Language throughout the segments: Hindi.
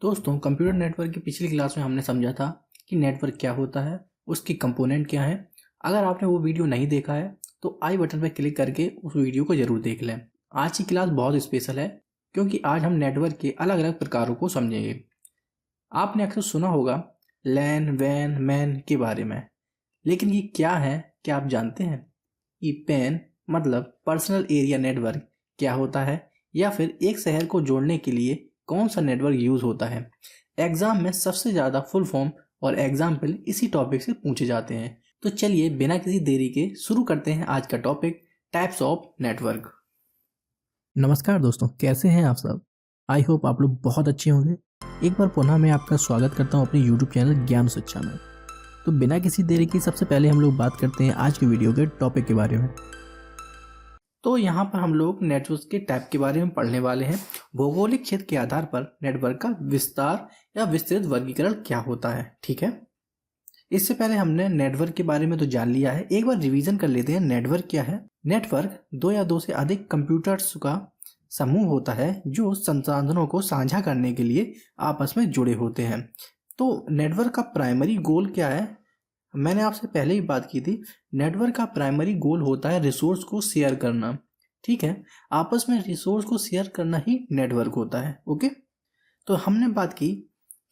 दोस्तों, कंप्यूटर नेटवर्क की पिछली क्लास में हमने समझा था कि नेटवर्क क्या होता है, उसके कंपोनेंट क्या हैं। अगर आपने वो वीडियो नहीं देखा है तो आई बटन पर क्लिक करके उस वीडियो को ज़रूर देख लें। आज की क्लास बहुत स्पेशल है क्योंकि आज हम नेटवर्क के अलग अलग प्रकारों को समझेंगे। आपने अक्सर सुना होगा लैन, वैन, मैन के बारे में, लेकिन ये क्या है, क्या आप जानते हैं? ये पैन मतलब पर्सनल एरिया नेटवर्क क्या होता है, या फिर एक शहर को जोड़ने के लिए कौन सा नेटवर्क यूज होता है। एग्जाम में सबसे ज़्यादा फुल फॉर्म और एग्जाम्पल इसी टॉपिक से पूछे जाते हैं। तो चलिए बिना किसी देरी के शुरू करते हैं आज का टॉपिक, टाइप्स ऑफ नेटवर्क। नमस्कार दोस्तों, कैसे हैं आप सब? आई होप आप लोग बहुत अच्छे होंगे। एक बार पुनः मैं आपका स्वागत करता हूं अपने यूट्यूब चैनल ज्ञान शिक्षा में। तो बिना किसी देरी की सबसे पहले हम लोग बात करते हैं आज के वीडियो के टॉपिक के बारे में। तो यहाँ पर हम लोग नेटवर्क के टाइप के बारे में पढ़ने वाले हैं। भौगोलिक क्षेत्र के आधार पर नेटवर्क का विस्तार या विस्तृत वर्गीकरण क्या होता है, ठीक है। इससे पहले हमने नेटवर्क के बारे में तो जान लिया है, एक बार रिवीजन कर लेते हैं। नेटवर्क क्या है? नेटवर्क दो या दो से अधिक कंप्यूटर्स का समूह होता है जो संसाधनों को साझा करने के लिए आपस में जुड़े होते हैं। तो नेटवर्क का प्राइमरी गोल क्या है? मैंने आपसे पहले ही बात की थी, नेटवर्क का प्राइमरी गोल होता है रिसोर्स को शेयर करना, ठीक है। आपस में रिसोर्स को शेयर करना ही नेटवर्क होता है, ओके। तो हमने बात की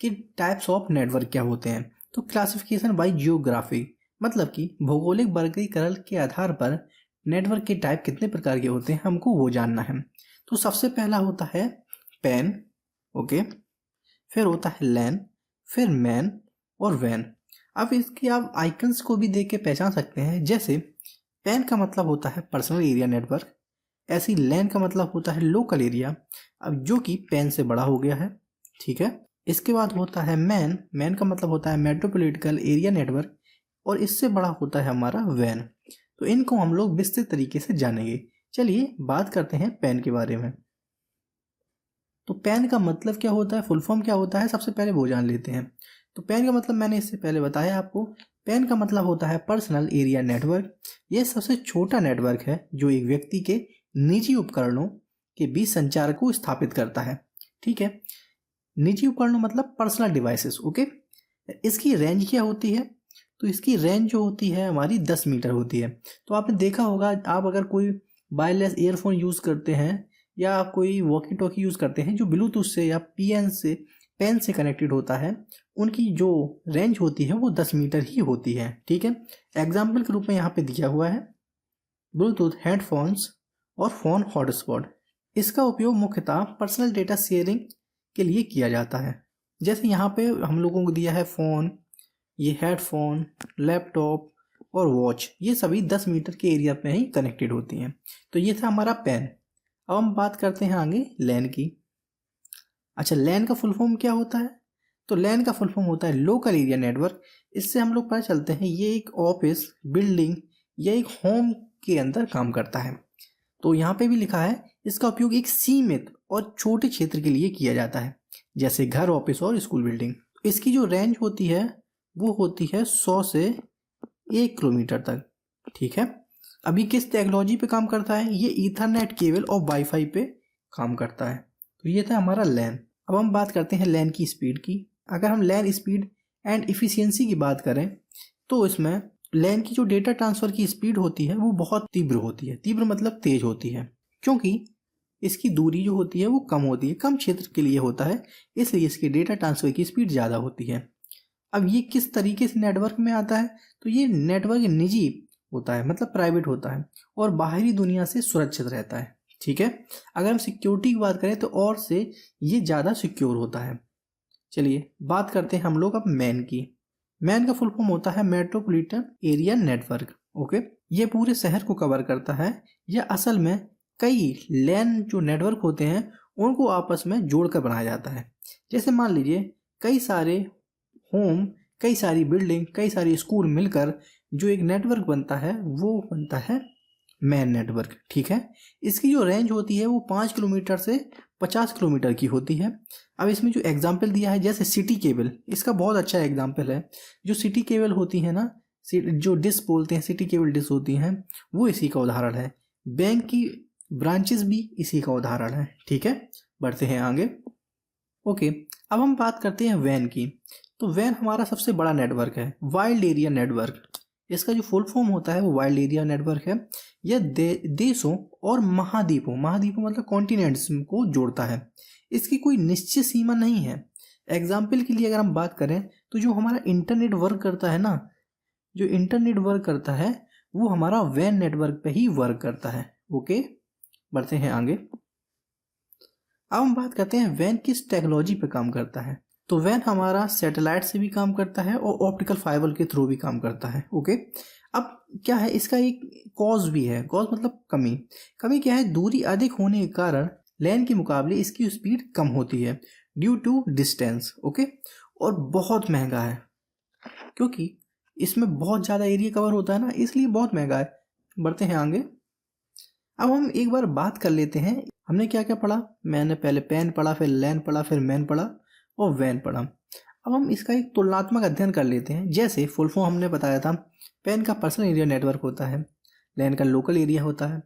कि टाइप्स ऑफ नेटवर्क क्या होते हैं। तो क्लासिफिकेशन बाय जियोग्राफी, मतलब कि भौगोलिक वर्गीकरण के आधार पर नेटवर्क के टाइप कितने प्रकार के होते हैं हमको वो जानना है। तो सबसे पहला होता है पैन, ओके, फिर होता है लैन, फिर मैन और वैन। अब इसके आप आइकन्स को भी देख के पहचान सकते हैं। जैसे पैन का मतलब होता है पर्सनल एरिया नेटवर्क, ऐसी लैन का मतलब होता है लोकल एरिया, अब जो कि पैन से बड़ा हो गया है, ठीक है। इसके बाद होता है मैन, मैन का मतलब होता है मेट्रोपॉलिटन एरिया नेटवर्क, और इससे बड़ा होता है हमारा वैन। तो इनको हम लोग विस्तृत तरीके से जानेंगे। चलिए बात करते हैं पैन के बारे में। तो पैन का मतलब क्या होता है, फुल फॉर्म क्या होता है, सबसे पहले वो जान लेते हैं। तो पैन का मतलब मैंने इससे पहले बताया आपको। पैन का मतलब होता है पर्सनल एरिया नेटवर्क। यह सबसे छोटा नेटवर्क है जो एक व्यक्ति के निजी उपकरणों के बीच संचार को स्थापित करता है, ठीक है। निजी उपकरणों मतलब पर्सनल डिवाइसेस, ओके। इसकी रेंज क्या होती है? तो इसकी रेंज जो होती है हमारी 10 मीटर होती है। तो आपने देखा होगा, आप अगर कोई वायरलेस ईयरफोन यूज़ करते हैं या आप कोई वॉकी टॉकी यूज़ करते हैं जो ब्लूटूथ से या पेन से कनेक्टेड होता है, उनकी जो रेंज होती है वो 10 मीटर ही होती है, ठीक है। एग्जाम्पल के रूप में यहाँ पे दिया हुआ है ब्लूटूथ हेडफोन्स और फ़ोन हॉटस्पॉट। इसका उपयोग मुख्यतः पर्सनल डेटा शेयरिंग के लिए किया जाता है। जैसे यहाँ पे हम लोगों को दिया है फ़ोन, ये हेडफोन, लैपटॉप और वॉच, ये सभी 10 मीटर के एरिया पे ही कनेक्टेड होती हैं। तो ये था हमारा पैन। अब हम बात करते हैं आगे लैन की। अच्छा, लैन का फुल फॉर्म क्या होता है? तो लैन का फुल फॉर्म होता है लोकल एरिया नेटवर्क। इससे हम लोग पता चलते हैं ये एक ऑफिस, बिल्डिंग या एक होम के अंदर काम करता है। तो यहाँ पे भी लिखा है इसका उपयोग एक सीमित और छोटे क्षेत्र के लिए किया जाता है, जैसे घर, ऑफिस और स्कूल बिल्डिंग। इसकी जो रेंज होती है वो होती है 100 से 1 किलोमीटर तक, ठीक है। अभी किस टेक्नोलॉजी पे काम करता है? ये ईथरनेट केबल और वाईफाई पे काम करता है। तो ये था हमारा लैन। अब हम बात करते हैं लैन की स्पीड की। अगर हम लैन स्पीड एंड इफिशियंसी की बात करें तो इसमें लैन की जो डेटा ट्रांसफ़र की स्पीड होती है वो बहुत तीव्र होती है। तीव्र मतलब तेज होती है, क्योंकि इसकी दूरी जो होती है वो कम होती है, कम क्षेत्र के लिए होता है, इसलिए इसकी डेटा ट्रांसफ़र की स्पीड ज़्यादा होती है। अब ये किस तरीके से नेटवर्क में आता है? तो ये नेटवर्क निजी होता है, मतलब प्राइवेट होता है, और बाहरी दुनिया से सुरक्षित रहता है, ठीक है। अगर हम सिक्योरिटी की बात करें तो और से ये ज़्यादा सिक्योर होता है। चलिए बात करते हैं हम लोग अब मैन की। मैन का फुल फॉर्म होता है मेट्रोपॉलिटन एरिया नेटवर्क, ओके। ये पूरे शहर को कवर करता है। यह असल में कई लैन जो नेटवर्क होते हैं उनको आपस में जोड़कर बनाया जाता है। जैसे मान लीजिए कई सारे होम, कई सारी बिल्डिंग, कई सारे स्कूल मिलकर जो एक नेटवर्क बनता है वो बनता है मैन नेटवर्क, ठीक है। इसकी जो रेंज होती है वो 5 किलोमीटर से 50 किलोमीटर की होती है। अब इसमें जो एग्जाम्पल दिया है जैसे सिटी केबल, इसका बहुत अच्छा एग्जाम्पल है। जो सिटी केबल होती है ना, जो डिश बोलते हैं, सिटी केबल डिश होती हैं, वो इसी का उदाहरण है। बैंक की ब्रांचेस भी इसी का उदाहरण है, ठीक है। बढ़ते हैं आगे, ओके। अब हम बात करते हैं वैन की। तो वैन हमारा सबसे बड़ा नेटवर्क है, वाइल्ड एरिया नेटवर्क। इसका जो फुल फॉर्म होता है वो वाइल्ड एरिया नेटवर्क है। यह देशों और महाद्वीपों मतलब कॉन्टिनेंट्स को जोड़ता है। इसकी कोई निश्चित सीमा नहीं है। एग्जाम्पल के लिए अगर हम बात करें तो जो हमारा इंटरनेट वर्क करता है ना, जो इंटरनेट वर्क करता है वो हमारा वैन नेटवर्क पे ही वर्क करता है। ओके, बढ़ते हैं आगे। अब हम बात करते हैं वैन किस टेक्नोलॉजी पे काम करता है। तो वैन हमारा सैटेलाइट से भी काम करता है और ऑप्टिकल फाइबर के थ्रू भी काम करता है। ओके, अब क्या है, इसका एक कॉज भी है। कॉज मतलब कमी क्या है, दूरी अधिक होने के कारण लैन के मुकाबले इसकी स्पीड कम होती है ड्यू टू डिस्टेंस। ओके, और बहुत महंगा है क्योंकि इसमें बहुत ज़्यादा एरिया कवर होता है ना, इसलिए बहुत महंगा है। बढ़ते हैं आगे। अब हम एक बार बात कर लेते हैं, हमने क्या क्या पढ़ा। मैंने पहले पेन पढ़ा, फिर लैन पढ़ा, फिर मैन पढ़ा और वैन पढ़ा। अब हम इसका एक तुलनात्मक अध्ययन कर लेते हैं। जैसे फुल फॉर्म हमने बताया था, पेन का पर्सनल एरिया नेटवर्क होता है, लैन का लोकल एरिया होता है,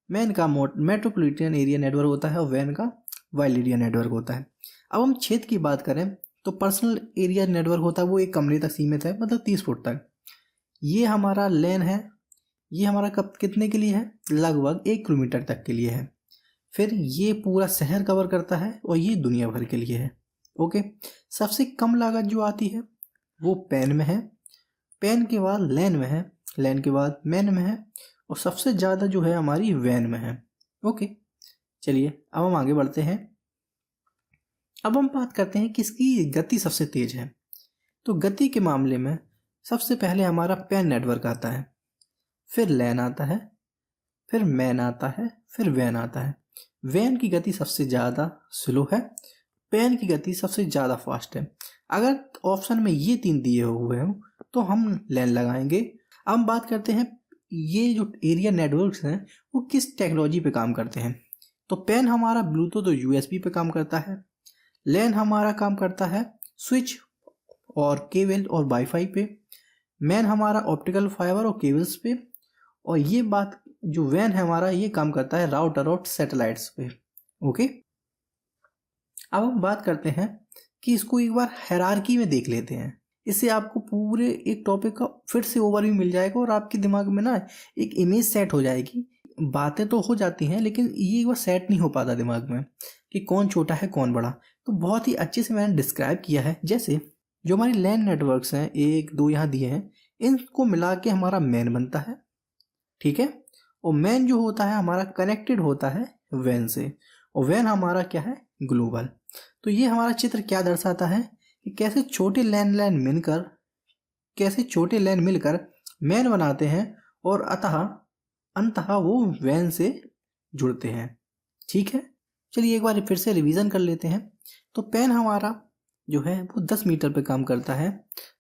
मैन का मेट्रोपॉलिटन एरिया नेटवर्क होता है और वैन का वाइल्ड एरिया नेटवर्क होता है। अब हम क्षेत्र की बात करें तो पर्सनल एरिया नेटवर्क होता है वो एक कमरे तक सीमित है, मतलब 30 फुट तक। ये हमारा लैन है, ये हमारा कब कितने के लिए है, लगभग 1 किलोमीटर तक के लिए है। फिर ये पूरा शहर कवर करता है और ये दुनिया भर के लिए है। ओके, सबसे कम लागत जो आती है वो पेन में है, पेन के बाद लैन में है, लैन के बाद मैन में है और सबसे ज़्यादा जो है हमारी वैन में है। ओके, चलिए अब हम आगे बढ़ते हैं। अब हम बात करते हैं किसकी गति सबसे तेज है। तो गति के मामले में सबसे पहले हमारा पेन नेटवर्क आता है, फिर लैन आता है, फिर मैन आता है, फिर वैन आता है। वैन की गति सबसे ज़्यादा स्लो है, पेन की गति सबसे ज़्यादा फास्ट है। अगर ऑप्शन में ये 3 दिए हुए हों तो हम लैन लगाएंगे। अब हम बात करते हैं ये जो एरिया नेटवर्क्स हैं वो किस टेक्नोलॉजी पे काम करते हैं। तो पेन हमारा ब्लूटूथ और यूएसबी पे काम करता है, लैन हमारा काम करता है स्विच और केबल और वाईफाई पे, मैन हमारा ऑप्टिकल फाइबर और केबल्स पे, और ये बात जो वैन है हमारा ये काम करता है राउटर और सैटेलाइट्स पे। ओके, अब हम बात करते हैं कि इसको एक बार हायरार्की में देख लेते हैं। इससे आपको पूरे एक टॉपिक का फिर से ओवरव्यू मिल जाएगा और आपके दिमाग में ना एक इमेज सेट हो जाएगी। बातें तो हो जाती हैं लेकिन ये एक बार सेट नहीं हो पाता दिमाग में कि कौन छोटा है कौन बड़ा। तो बहुत ही अच्छे से मैंने डिस्क्राइब किया है। जैसे जो हमारी लैन नेटवर्क्स हैं 1 2 यहाँ दिए हैं, इनको मिला के हमारा मैन बनता है, ठीक है। और मैन जो होता है हमारा कनेक्टेड होता है वैन से, और वैन हमारा क्या है, ग्लोबल। तो ये हमारा चित्र क्या दर्शाता है कि कैसे छोटे छोटे लैन मिलकर मैन बनाते हैं और अंततः वो वैन से जुड़ते हैं। ठीक है, चलिए एक बार फिर से रिवीजन कर लेते हैं। तो पेन हमारा जो है वो 10 मीटर पे काम करता है,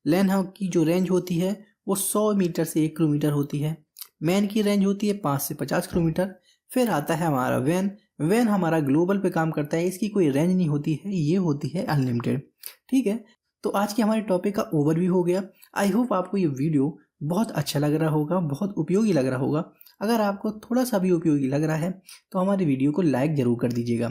लैन की जो रेंज होती है वो 100 मीटर से 1 किलोमीटर होती है, मैन की रेंज होती है 5 से 50 किलोमीटर। फिर आता है हमारा वैन हमारा ग्लोबल पे काम करता है, इसकी कोई रेंज नहीं होती है, ये होती है अनलिमिटेड। ठीक है, तो आज के हमारे टॉपिक का ओवरव्यू हो गया। आई होप आपको ये वीडियो बहुत अच्छा लग रहा होगा, बहुत उपयोगी लग रहा होगा। अगर आपको थोड़ा सा भी उपयोगी लग रहा है तो हमारी वीडियो को लाइक ज़रूर कर दीजिएगा।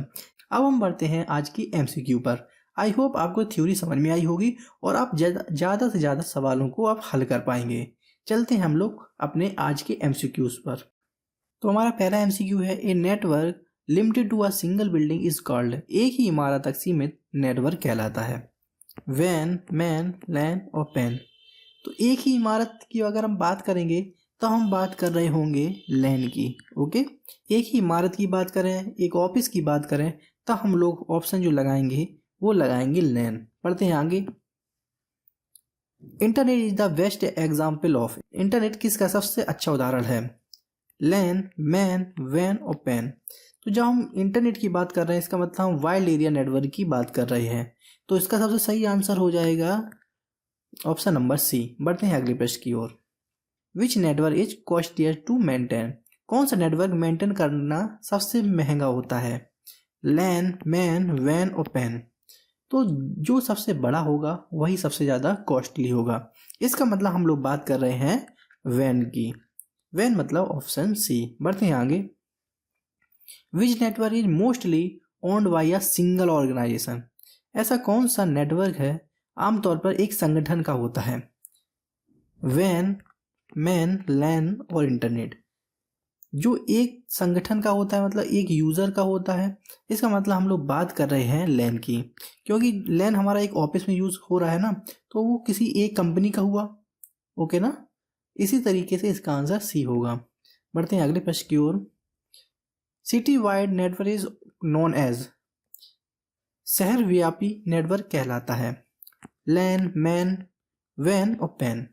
अब हम बढ़ते हैं आज की MCQ पर। आई होप आपको थ्योरी समझ में आई होगी और आप ज़्यादा से ज़्यादा सवालों को आप हल कर पाएंगे। चलते हैं हम लोग अपने आज के MCQs पर। तो हमारा पहला MCQ है, a network limited to a single building is called. एक ही इमारत तक सीमित नेटवर्क कहलाता है। वैन, मैन, लैन और पेन। तो एक ही इमारत की अगर हम बात करेंगे तो हम बात कर रहे होंगे लैन की। ओके, एक ही इमारत की बात करें, एक ऑफिस की बात करें, तो हम लोग ऑप्शन जो लगाएंगे वो लगाएंगे लैन। पढ़ते हैं आगे। Internet is the best example of. Internet किसका सबसे अच्छा उदाहरण है, लैन, मैन, वैन और पेन। तो जब हम इंटरनेट की बात कर रहे हैं इसका मतलब हम वाइल्ड एरिया नेटवर्क की बात कर रहे हैं। तो इसका सबसे सही आंसर हो जाएगा ऑप्शन नंबर सी। बढ़ते हैं अगले प्रश्न की ओर। Which network is costlier to maintain. कौन सा नेटवर्क मेंटेन करना सबसे महंगा होता है, लैन, मैन, वैन और पेन। तो जो सबसे बड़ा होगा वही सबसे ज़्यादा कॉस्टली होगा। इसका मतलब हम लोग बात कर रहे हैं वैन की। वैन मतलब ऑप्शन सी। बढ़ते हैं आगे। Which network is mostly owned by a single organisation. ऐसा कौन सा नेटवर्क है आमतौर पर एक संगठन का होता है? वैन, मैन, लैन और इंटरनेट। जो एक संगठन का होता है मतलब एक यूज़र का होता है, इसका मतलब हम लोग बात कर रहे हैं लैन की, क्योंकि लैन हमारा एक ऑफिस में यूज़ हो रहा है ना, तो वो किसी एक कंपनी का हुआ। ओके ना? इसी तरीके से इसका आंसर सी होगा। बढ़ते हैं अगले प्रश्न की ओर। City wide network is known as, शहर व्यापी नेटवर्क कहलाता है। लैन, मैन, वैन और पैन।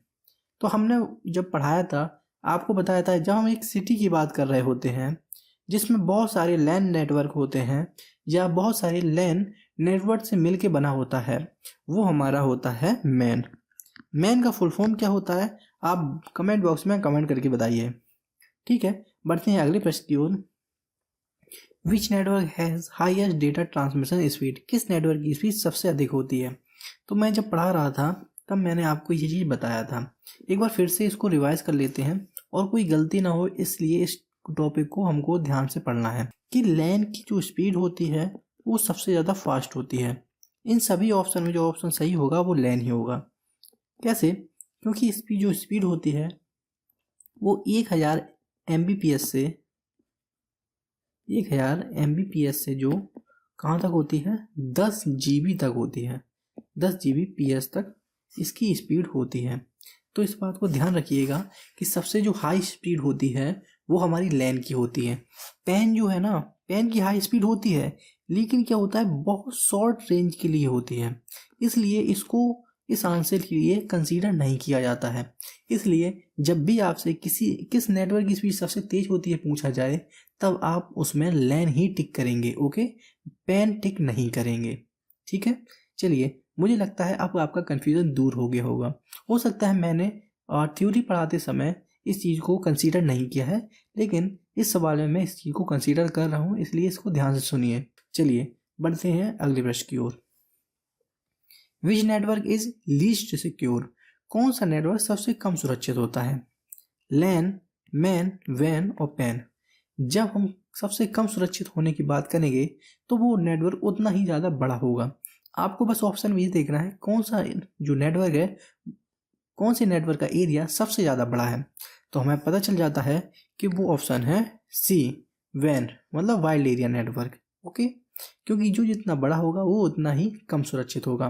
तो हमने जब पढ़ाया था आपको बताया था, जब हम एक सिटी की बात कर रहे होते हैं जिसमें बहुत सारे लैन नेटवर्क होते हैं या बहुत सारे लैन नेटवर्क से मिलके बना होता है, वो हमारा होता है मैन। मैन का फुल फॉर्म क्या होता है आप कमेंट बॉक्स में कमेंट करके बताइए। ठीक है, बढ़ते हैं अगले प्रश्न की ओर। Which network has highest data transmission speed, किस नेटवर्क की स्पीड सबसे अधिक होती है? तो मैं जब पढ़ा रहा था तब मैंने आपको ये चीज़ बताया था। एक बार फिर से इसको रिवाइज कर लेते हैं और कोई गलती ना हो, इसलिए इस टॉपिक को हमको ध्यान से पढ़ना है कि लैन की जो स्पीड होती है वो सबसे ज़्यादा फास्ट होती है। इन सभी ऑप्शन में जो ऑप्शन सही होगा वो लैन ही होगा। कैसे? क्योंकि इसकी जो स्पीड होती है वो 1000 Mbps से 1000 Mbps से जो कहाँ तक होती है 10 GB तक होती है। 10 Gbps तक इसकी स्पीड होती है। तो इस बात को ध्यान रखिएगा कि सबसे जो हाई स्पीड होती है वो हमारी लैन की होती है। पेन जो है ना, पेन की हाई स्पीड होती है, लेकिन क्या होता है बहुत शॉर्ट रेंज के लिए होती है, इसलिए इसको इस आंसर के लिए कंसीडर नहीं किया जाता है। इसलिए जब भी आपसे किस नेटवर्क की स्पीड सबसे तेज होती है पूछा जाए, तब आप उसमें लैन ही टिक करेंगे। ओके, पेन टिक नहीं करेंगे। ठीक है, चलिए, मुझे लगता है अब आपका कन्फ्यूज़न दूर हो गया होगा। हो सकता है मैंने थ्योरी पढ़ाते समय इस चीज़ को कंसीडर नहीं किया है, लेकिन इस सवाल में मैं इस चीज़ को कंसीडर कर रहा हूँ, इसलिए इसको ध्यान से सुनिए। चलिए बढ़ते हैं अगले प्रश्न की ओर। Which network is least secure, कौन सा नेटवर्क सबसे कम सुरक्षित होता है? लैन, मैन, वैन और पैन। जब हम सबसे कम सुरक्षित होने की बात करेंगे तो वो नेटवर्क उतना ही ज़्यादा बड़ा होगा। आपको बस ऑप्शन में ये देखना है कौन सा जो नेटवर्क है, कौन से नेटवर्क का एरिया सबसे ज़्यादा बड़ा है। तो हमें पता चल जाता है कि वो ऑप्शन है सी, वैन, मतलब वाइल्ड एरिया नेटवर्क। ओके, क्योंकि जो जितना बड़ा होगा वो उतना ही कम सुरक्षित होगा।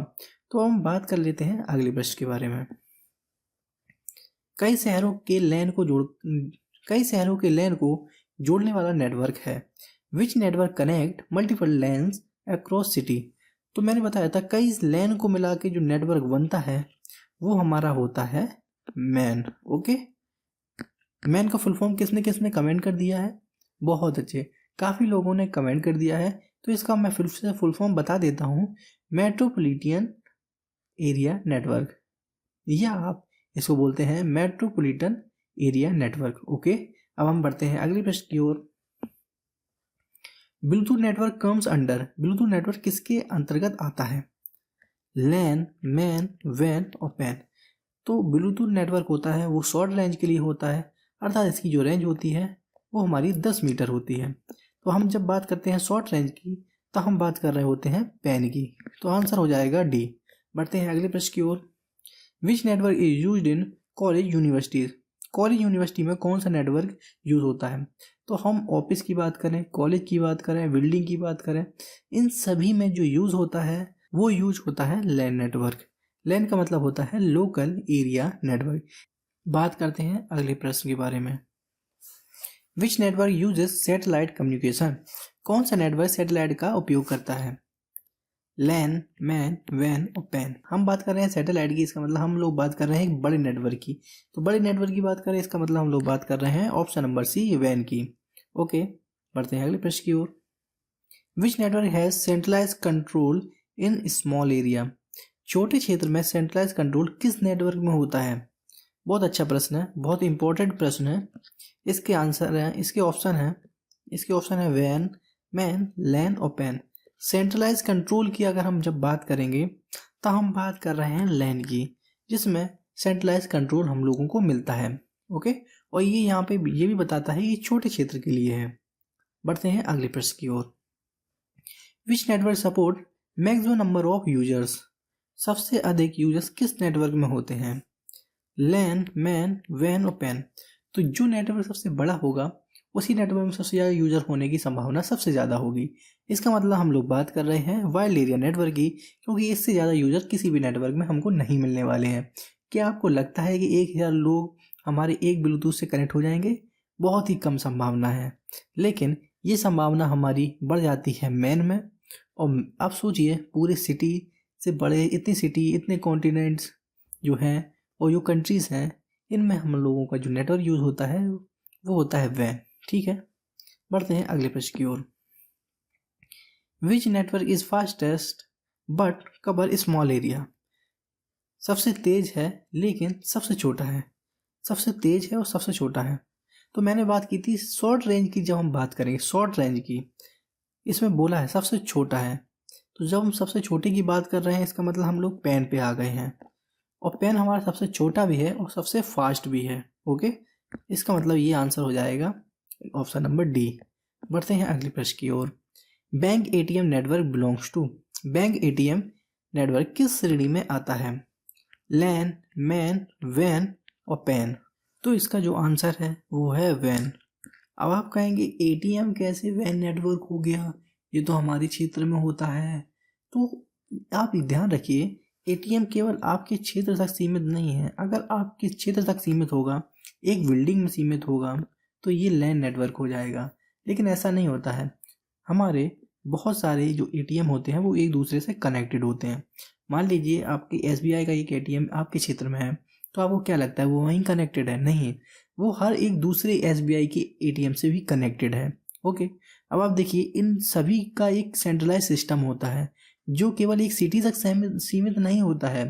तो हम बात कर लेते हैं अगले प्रश्न के बारे में। कई शहरों के लैन को जोड़ने वाला नेटवर्क है। Which network connect multiple LANs across city. तो मैंने बताया था कई लैन को मिला के जो नेटवर्क बनता है वो हमारा होता है मैन। ओके, मैन का फुल फॉर्म किसने किसने कमेंट कर दिया है? बहुत अच्छे, काफ़ी लोगों ने कमेंट कर दिया है। तो इसका मैं फिर से फुल फॉर्म बता देता हूँ, मेट्रोपॉलिटन एरिया नेटवर्क, या आप इसको बोलते हैं मेट्रोपॉलिटन एरिया नेटवर्क। ओके, अब हम बढ़ते हैं अगले प्रश्न की ओर। Bluetooth network comes under, Bluetooth network किसके अंतर्गत आता है? लैन, मैन, वैन और पैन। तो ब्लूटूथ नेटवर्क होता है वो शॉर्ट रेंज के लिए होता है, अर्थात इसकी जो रेंज होती है वो हमारी 10 मीटर होती है। तो हम जब बात करते हैं शॉर्ट रेंज की तो हम बात कर रहे होते हैं पैन की। तो आंसर हो जाएगा डी। बढ़ते हैं अगले प्रश्न की ओर। Which network is used in college universities, college university में कौन सा नेटवर्क यूज होता है? तो हम ऑफिस की बात करें, कॉलेज की बात करें, बिल्डिंग की बात करें, इन सभी में जो यूज होता है वो यूज होता है लैन नेटवर्क। लैन का मतलब होता है लोकल एरिया नेटवर्क। बात करते हैं अगले प्रश्न के बारे में। विच नेटवर्क यूजेस सैटेलाइट कम्युनिकेशन, कौन सा नेटवर्क सैटेलाइट का उपयोग करता है? लैन, मैन, वैन और पैन। हम बात कर रहे हैं सैटेलाइट की, इसका मतलब हम लोग बात कर रहे हैं एक बड़े नेटवर्क की। तो बड़े नेटवर्क की बात करें इसका मतलब हम लोग बात कर रहे हैं ऑप्शन नंबर सी, वैन की। ओके, बढ़ते हैं अगले प्रश्न की ओर। Which network has centralise control in small area, छोटे क्षेत्र में सेंट्रलाइज कंट्रोल किस नेटवर्क में होता है? बहुत अच्छा प्रश्न है, बहुत इंपॉर्टेंट प्रश्न है। इसके आंसर है, इसके ऑप्शन है वैन, मैन, लैन और पैन। सेंट्रलाइज कंट्रोल की अगर हम जब बात करेंगे तो हम बात कर रहे हैं लैन की, जिसमें सेंट्रलाइज कंट्रोल हम लोगों को मिलता है। ओके, और ये यहाँ पे ये भी बताता है ये छोटे क्षेत्र के लिए है। बढ़ते हैं अगले प्रश्न की ओर। Which network support maximum number of users, सबसे अधिक यूजर्स किस नेटवर्क में होते हैं? लैन, मैन, वैन और पैन। तो जो नेटवर्क सबसे बड़ा होगा उसी नेटवर्क में सबसे ज़्यादा यूजर होने की संभावना सबसे ज़्यादा होगी। इसका मतलब हम लोग बात कर रहे हैं वाइल्ड एरिया नेटवर्क की, क्योंकि इससे ज़्यादा यूजर किसी भी नेटवर्क में हमको नहीं मिलने वाले हैं। क्या आपको लगता है कि 1000 लोग हमारे एक ब्लूटूथ से कनेक्ट हो जाएंगे? बहुत ही कम संभावना है, लेकिन ये संभावना हमारी बढ़ जाती है मैन में। और आप सोचिए, पूरे सिटी से बड़े, इतनी सिटी, इतने कॉन्टिनेंट्स जो हैं और जो कंट्रीज़ हैं, इनमें हम लोगों का जो नेटवर्क यूज़ होता है वो होता है वैन। ठीक है, बढ़ते हैं अगले प्रश्न की ओर। Which network is fastest but cover small area? सबसे तेज है लेकिन सबसे छोटा है। सबसे तेज है और सबसे छोटा है। तो मैंने बात की थी शॉर्ट रेंज की, जब हम बात करेंगे शॉर्ट रेंज की, इसमें बोला है सबसे छोटा है। तो जब हम सबसे छोटे की बात कर रहे हैं, इसका मतलब हम लोग पेन पे आ गए हैं, और पेन हमारा सबसे छोटा भी है और सबसे फास्ट भी है। ओके, इसका मतलब ये आंसर हो जाएगा ऑप्शन नंबर डी। बढ़ते हैं अगले प्रश्न की ओर। Bank ATM network belongs to, bank ATM network किस श्रेणी में आता है? लैन, मैन, वैन और पैन। तो इसका जो आंसर है वो है वैन। अब आप कहेंगे एटीएम कैसे वैन नेटवर्क हो गया, ये तो हमारे क्षेत्र में होता है। तो आप ध्यान रखिए, एटीएम केवल आपके क्षेत्र तक सीमित नहीं है। अगर आपके क्षेत्र तक सीमित होगा, एक बिल्डिंग में सीमित होगा, तो ये लैन नेटवर्क हो जाएगा। लेकिन ऐसा नहीं होता है। हमारे बहुत सारे जो एटीएम होते हैं वो एक दूसरे से कनेक्टेड होते हैं। मान लीजिए आपके एसबीआई का एक एटीएम आपके क्षेत्र में है, तो आपको क्या लगता है वो वहीं कनेक्टेड है? नहीं, वो हर एक दूसरे एसबीआई के एटीएम से भी कनेक्टेड है। ओके, अब आप देखिए, इन सभी का एक सेंट्रलाइज सिस्टम होता है जो केवल एक सिटी तक सीमित नहीं होता है,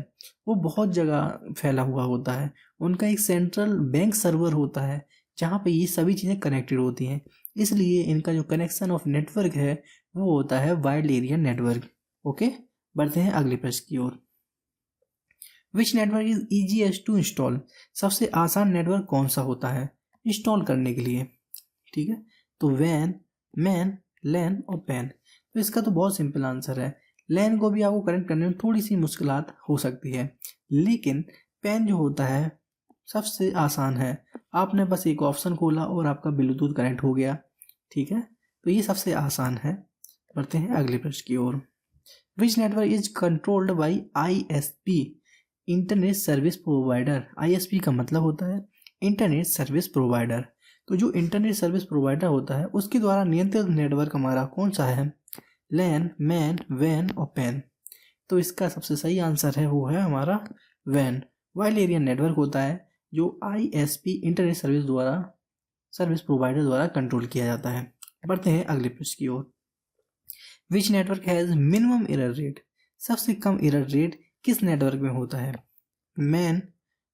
वो बहुत जगह फैला हुआ होता है। उनका एक सेंट्रल बैंक सर्वर होता है जहाँ पे ये सभी चीज़ें कनेक्टेड होती हैं। इसलिए इनका जो कनेक्शन ऑफ नेटवर्क है वो होता है वाइड एरिया नेटवर्क। ओके, बढ़ते हैं अगले प्रश्न की ओर। Which network is easiest to install? सबसे आसान नेटवर्क कौन सा होता है इंस्टॉल करने के लिए? ठीक है, तो वैन, मैन, लैन और पैन। तो इसका तो बहुत सिंपल आंसर है। लैन को भी आपको कनेक्ट करने में थोड़ी सी मुश्किलात हो सकती है, लेकिन पैन जो होता है सबसे आसान है। आपने बस एक ऑप्शन खोला और आपका ब्लूटूथ कनेक्ट हो गया। ठीक है, तो ये सबसे आसान है। बढ़ते हैं अगले प्रश्न की ओर। Which network is controlled by ISP, internet service provider? ISP का मतलब होता है इंटरनेट सर्विस प्रोवाइडर। तो जो इंटरनेट सर्विस प्रोवाइडर होता है उसके द्वारा नियंत्रित नेटवर्क हमारा कौन सा है? लैन, मैन, वैन और पैन। तो इसका सबसे सही आंसर है वो है हमारा वैन। वाइड एरिया नेटवर्क होता है जो आईएसपी इंटरनेट सर्विस प्रोवाइडर द्वारा कंट्रोल किया जाता है। बढ़ते हैं अगले प्रश्न की ओर। Which network has minimum error rate? सबसे कम एरर रेट किस नेटवर्क में होता है? मैन,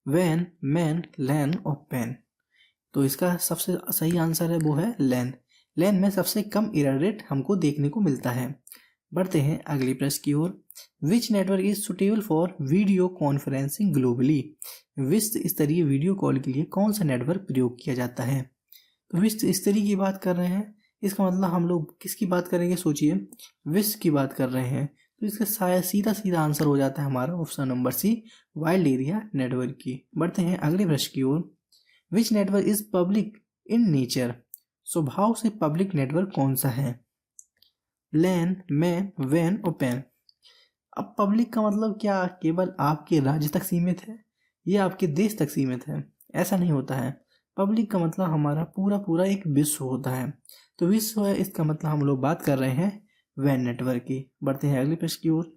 वैन, मैन, लैन और पैन। तो इसका सबसे सही आंसर है वो है लैन। लैन में सबसे कम एरर रेट हमको देखने को मिलता है। बढ़ते हैं अगली प्रश्न की ओर। Which network is suitable for video conferencing globally? विश्व स्तरीय वीडियो कॉल के लिए कौन सा नेटवर्क प्रयोग किया जाता है? तो विश्व स्तरीय की बात कर रहे हैं, इसका मतलब हम लोग किसकी बात करेंगे? सोचिए, विश्व की बात कर रहे हैं, तो इसका शायद सीधा आंसर हो जाता है हमारा option number C, wild area network की। बढ़ते हैं अगले प्रश्न की ओर। Which network is public in nature? स्वभाव से पब्लिक नेटवर्क कौन सा है? लैन, मैन, वैन और पैन। अब पब्लिक का मतलब क्या केवल आपके राज्य तक सीमित है या आपके देश तक सीमित है? ऐसा नहीं होता है। पब्लिक का मतलब हमारा पूरा एक विश्व होता है। तो विश्व है, इसका मतलब हम लोग बात कर रहे हैं वैन नेटवर्क की। बढ़ते हैं अगले प्रश्न की ओर।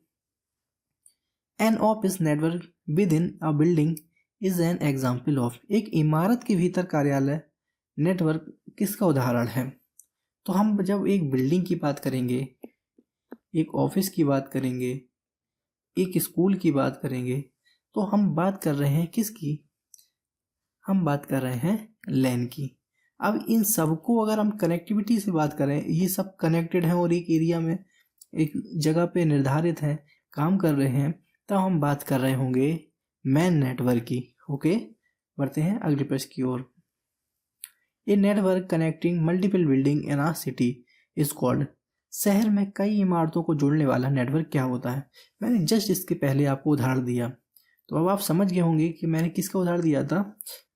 An office network within a building is an example of? एक इमारत के भीतर कार्यालय नेटवर्क किसका उदाहरण है? तो हम जब एक बिल्डिंग की बात करेंगे, एक ऑफिस की बात करेंगे, एक स्कूल की बात करेंगे, तो हम बात कर रहे हैं किसकी? हम बात कर रहे हैं लैन की। अब इन सबको अगर हम कनेक्टिविटी से बात करें, ये सब कनेक्टेड हैं और एक एरिया में, एक जगह पे निर्धारित हैं, काम कर रहे हैं, तो हम बात कर रहे होंगे मैन नेटवर्क की। ओके, बढ़ते हैं अगले प्रश्न की ओर। A network connecting multiple building in a city is called? शहर में कई इमारतों को जोड़ने वाला नेटवर्क क्या होता है? मैंने जस्ट इसके पहले आपको उदाहरण दिया, तो अब आप समझ गए होंगे कि मैंने किसका उदाहरण दिया था।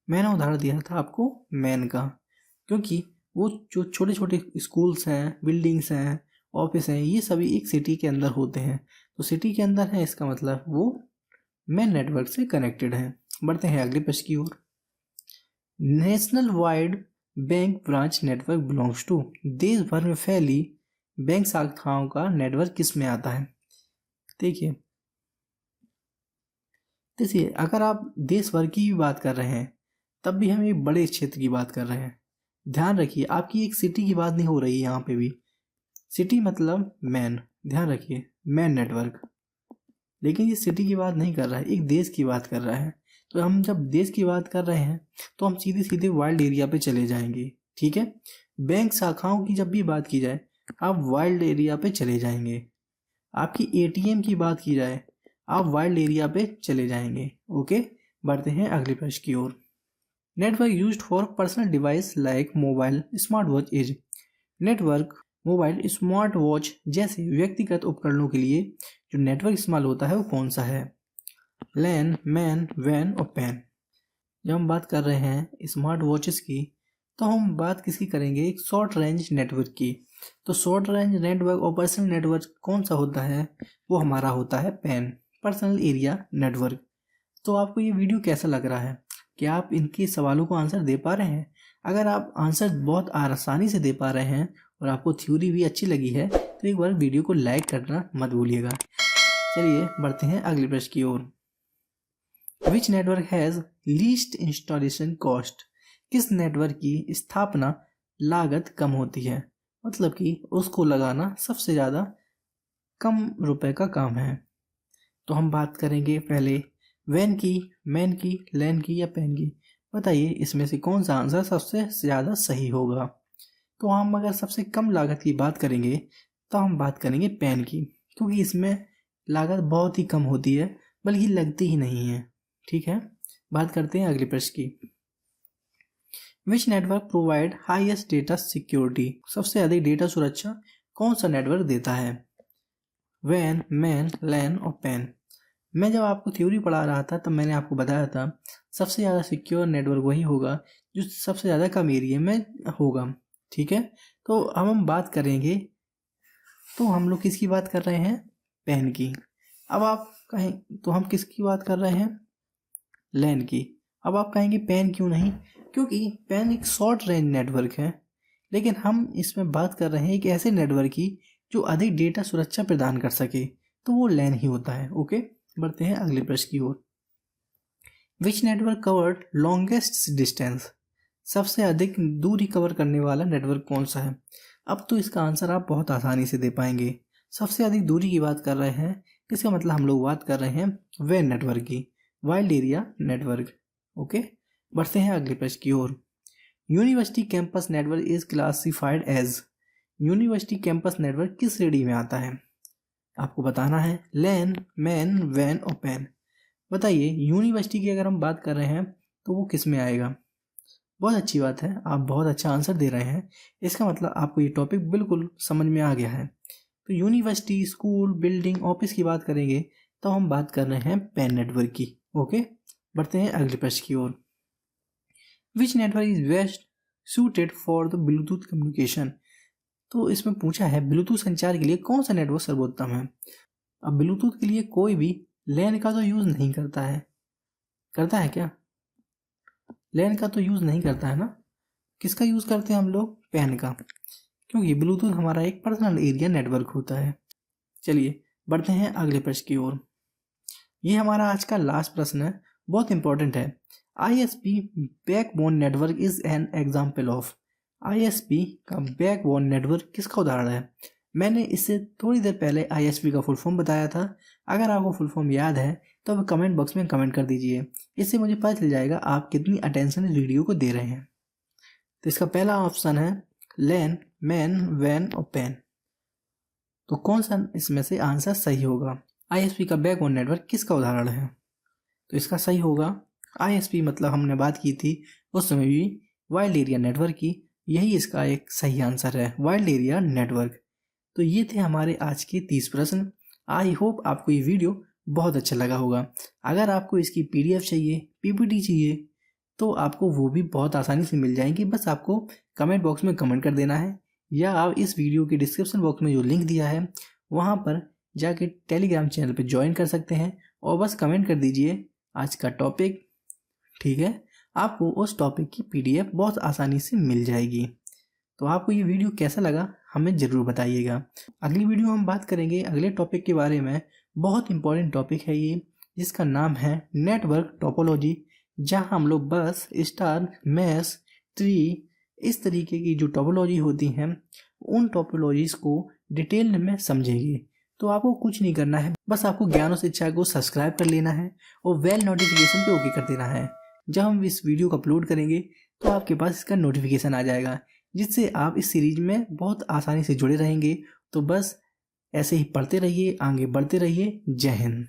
मैंने उदाहरण दिया था आपको मैन का, क्योंकि वो जो छोटे छोटे स्कूल्स हैं, बिल्डिंग्स हैं, ऑफिस हैं, ये सभी एक सिटी के अंदर होते हैं। तो सिटी के अंदर है, इसका मतलब वो मैन नेटवर्क से कनेक्टेड है। बढ़ते हैं अगले प्रश्न की ओर। National wide bank branch network belongs to, देश भर में फैली बैंक शाखाओं का नेटवर्क किस में आता है? देखिए अगर आप देश भर की भी बात कर रहे हैं तब भी हम एक बड़े क्षेत्र की बात कर रहे हैं। ध्यान रखिए, आपकी एक सिटी की बात नहीं हो रही है यहाँ पे भी। सिटी मतलब मैन, ध्यान रखिए, मैन नेटवर्क। लेकिन ये सिटी की बात नहीं कर रहा है, एक देश की बात कर रहा है। तो हम जब देश की बात कर रहे हैं तो हम सीधे सीधे वाइल्ड एरिया पे चले जाएंगे, ठीक है। बैंक शाखाओं की जब भी बात की जाए आप वाइल्ड एरिया पे चले जाएंगे। आपकी एटीएम की बात की जाए आप वाइल्ड एरिया पे चले जाएंगे। ओके, बढ़ते हैं अगले प्रश्न की ओर। Network used for personal device like mobile smart watch is, network mobile smart watch जैसे व्यक्तिगत उपकरणों के लिए जो नेटवर्क इस्तेमाल होता है वो कौन सा है? लैन, मैन, वैन और पैन। जब हम बात कर रहे हैं स्मार्ट वॉचेस की तो हम बात किसकी करेंगे? एक शॉर्ट रेंज नेटवर्क की। तो शॉर्ट रेंज नेटवर्क और पर्सनल नेटवर्क कौन सा होता है? वो हमारा होता है पैन, पर्सनल एरिया नेटवर्क। तो आपको ये वीडियो कैसा लग रहा है? क्या आप इनके सवालों को आंसर दे पा रहे हैं? अगर आप आंसर बहुत आसानी से दे पा रहे हैं और आपको थ्योरी भी अच्छी लगी है तो एक बार वीडियो को लाइक करना मत भूलिएगा। चलिए बढ़ते हैं अगले प्रश्न की ओर। Which network has least installation cost, किस नेटवर्क की स्थापना लागत कम होती है? मतलब कि उसको लगाना सबसे ज़्यादा कम रुपए का काम है। तो हम बात करेंगे पहले वैन की, मैन की, लैन की या पैन की। बताइए इसमें से कौन सा आंसर सबसे ज़्यादा सही होगा? तो हम अगर सबसे कम लागत की बात करेंगे तो हम बात करेंगे पैन की, क्योंकि इसमें लागत बहुत ही कम होती है, बल्कि लगती ही नहीं है। ठीक है, बात करते हैं अगले प्रश्न की। Which network provide highest data security, सबसे अधिक डेटा सुरक्षा कौन सा नेटवर्क देता है? वैन, मैन, लैन और पैन। मैं जब आपको थ्योरी पढ़ा रहा था तब मैंने आपको बताया था सबसे ज़्यादा सिक्योर नेटवर्क वही होगा जो सबसे ज़्यादा कम एरिया में होगा। ठीक है, तो अब हम बात करेंगे, तो हम लोग किसकी बात कर रहे हैं? पैन की। अब आप कहें तो हम किसकी बात कर रहे हैं? लैन की। अब आप कहेंगे पैन क्यों नहीं? क्योंकि पैन एक शॉर्ट रेंज नेटवर्क है, लेकिन हम इसमें बात कर रहे हैं एक ऐसे नेटवर्क की जो अधिक डेटा सुरक्षा प्रदान कर सके, तो वो लैन ही होता है। ओके, बढ़ते हैं अगले प्रश्न की ओर। Which network covered longest distance, सबसे अधिक दूरी कवर करने वाला नेटवर्क कौन सा है? अब तो इसका आंसर आप बहुत आसानी से दे पाएंगे। सबसे अधिक दूरी की बात कर रहे हैं, इसका मतलब हम लोग बात कर रहे हैं वैन नेटवर्क की, वाइल्ड एरिया नेटवर्क। ओके, बढ़ते हैं अगले प्रश्न की ओर। University campus network is classified as, university campus network किस श्रेणी में आता है? आपको बताना है लैन, मैन, वैन और पैन। बताइए यूनिवर्सिटी की अगर हम बात कर रहे हैं तो वो किस में आएगा? बहुत अच्छी बात है, आप बहुत अच्छा आंसर दे रहे हैं। इसका मतलब आपको ये टॉपिक बिल्कुल समझ में आ गया है। तो यूनिवर्सिटी, स्कूल, बिल्डिंग, ऑफिस की बात करेंगे तो हम बात कर रहे हैं पैन नेटवर्क की। ओके, बढ़ते हैं अगले प्रश्न की ओर। Which network is best suited for the Bluetooth communication, तो इसमें पूछा है ब्लूटूथ संचार के लिए कौन सा नेटवर्क सर्वोत्तम है। अब ब्लूटूथ के लिए कोई भी लैन का तो यूज़ नहीं करता है, करता है क्या? लैन का तो यूज़ नहीं करता है ना। किसका यूज़ करते हैं हम लोग? पैन का, क्योंकि ब्लूटूथ हमारा एक पर्सनल एरिया नेटवर्क होता है। चलिए बढ़ते हैं अगले प्रश्न की ओर। ये हमारा आज का लास्ट प्रश्न है, बहुत इंपॉर्टेंट है। ISP backbone network is an example of, ISP का बैकबोन नेटवर्क किसका उदाहरण है? मैंने इससे थोड़ी देर पहले ISP का फुल फॉर्म बताया था। अगर आपको फुल फॉर्म याद है तो आप कमेंट बॉक्स में कमेंट कर दीजिए, इससे मुझे पता चल जाएगा आप कितनी अटेंशन इस वीडियो को दे रहे हैं। तो इसका पहला ऑप्शन है लैन, मैन, वैन और पैन। तो कौन सा इसमें से आंसर सही होगा? ISP का बैकबोन नेटवर्क किसका उदाहरण है? तो इसका सही होगा ISP, मतलब हमने बात की थी उस समय भी वाइल्ड एरिया नेटवर्क की, यही इसका एक सही आंसर है, वाइल्ड एरिया नेटवर्क। तो ये थे हमारे आज के 30 प्रश्न। आई होप आपको ये वीडियो बहुत अच्छा लगा होगा। अगर आपको इसकी PDF चाहिए, PPT चाहिए, तो आपको वो भी बहुत आसानी से मिल जाएंगी। बस आपको कमेंट बॉक्स में कमेंट कर देना है, या आप इस वीडियो के डिस्क्रिप्शन बॉक्स में जो लिंक दिया है वहाँ पर जाके टेलीग्राम चैनल पर ज्वाइन कर सकते हैं और बस कमेंट कर दीजिए आज का टॉपिक। ठीक है, आपको उस टॉपिक की PDF बहुत आसानी से मिल जाएगी। तो आपको ये वीडियो कैसा लगा हमें ज़रूर बताइएगा। अगली वीडियो हम बात करेंगे अगले टॉपिक के बारे में। बहुत इंपॉर्टेंट टॉपिक है ये, जिसका नाम है नेटवर्क टोपोलॉजी, जहां हम लोग बस स्टार, मैश, ट्री, इस तरीके की जो टोपोलॉजी होती हैं उन टोपोलॉजीज को डिटेल में समझेंगे। तो आपको कुछ नहीं करना है, बस आपको ज्ञान और शिक्षा को सब्सक्राइब कर लेना है और बेल नोटिफिकेशन पे ओके कर देना है। जब हम इस वीडियो को अपलोड करेंगे तो आपके पास इसका नोटिफिकेशन आ जाएगा, जिससे आप इस सीरीज में बहुत आसानी से जुड़े रहेंगे। तो बस ऐसे ही पढ़ते रहिए, आगे बढ़ते रहिए। जय हिंद।